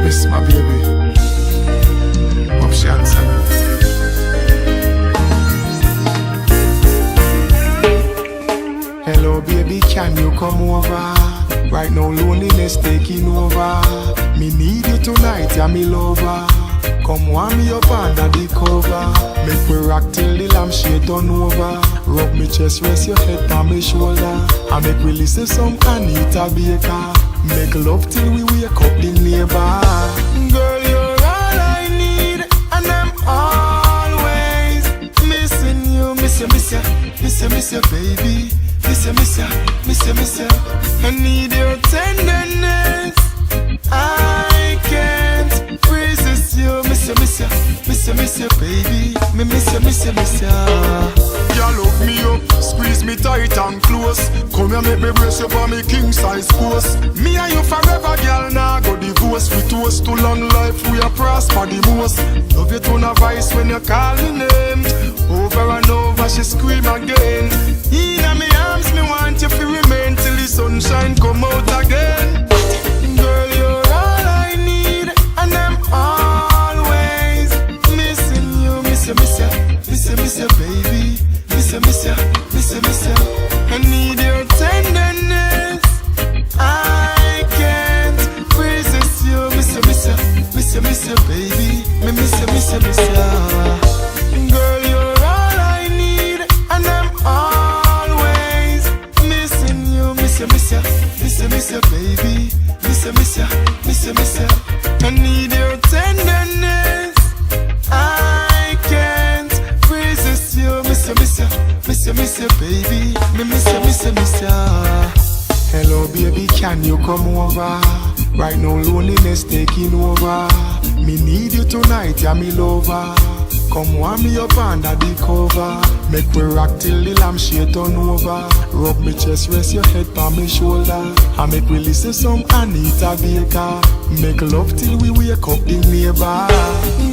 miss my baby. Options. Hello baby, can you come over? Right now loneliness taking over. Me need you tonight, yeah me lover. Come warm me up under the cover. Make me rock till the lampshade turn over. Rub me chest, rest your head on my shoulder. And make we listen some Anita Baker. Make love till we wake up the neighbor. Girl, you're all I need, and I'm always missing you. Miss you, miss you, miss you, miss you, baby. Miss you, miss you, miss you, miss you. I need your tenderness. I can't resist you. Miss you, miss you, miss you, miss you, baby. Me miss you, miss you, miss you. Girl, hook me up, squeeze me tight and close. Come here, make me brace you for me king size post. Me and you forever, girl, now go divorce. We toast to long life, we are prosper the most. Love you tone of voice when you call me name. Over and over, she scream again. In my arms, me want you to remain till the sunshine come out again. Girl, you're all I need, and I'm always missing you. Miss you, miss you, miss you, miss you, baby. Miss you, miss you, miss you, miss you. I need your tenderness. I can't resist you. Miss you, miss you, miss you, miss you, baby. Me miss you, miss you, miss you. Girl, you're all I need, and I'm always missing you. Miss you, miss you, miss you, miss you, baby. Miss you, miss you, miss you, miss you. I need your tenderness. I can't resist you. Miss you, miss you, miss you, miss you, baby. Me miss you, miss you, miss you. Hello baby, can you come over? Right now loneliness taking over. Me need you tonight, yeah me lover. Come warm me up under the cover. Make we rock till the lampshade turn over. Rub me chest, rest your head on my shoulder. And make we listen some Anita Baker. Make love till we wake up the neighbor.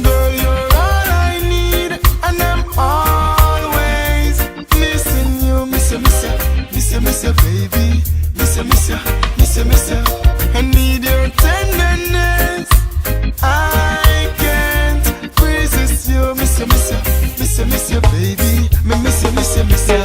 Girl, you're all I need, and I'm always missing you. Miss you, miss you, miss you, miss you, baby. Miss you, miss you, miss you, miss you. I need your tenderness. I can't resist you. Miss you, miss you, miss you, miss you, baby. Me miss you, miss you, miss you.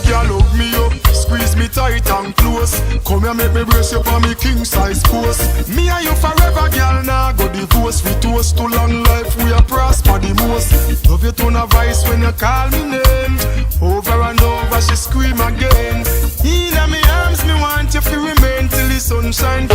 Girl, hug me up, squeeze me tight and close. Come here, make me brace you for me king size post. Me and you forever, girl, now go divorce. We toast to long life, we are prosper the most. Love you tone of voice when you call me name. Over and over, she scream again. In my arms, me want you to remain till the sunshine.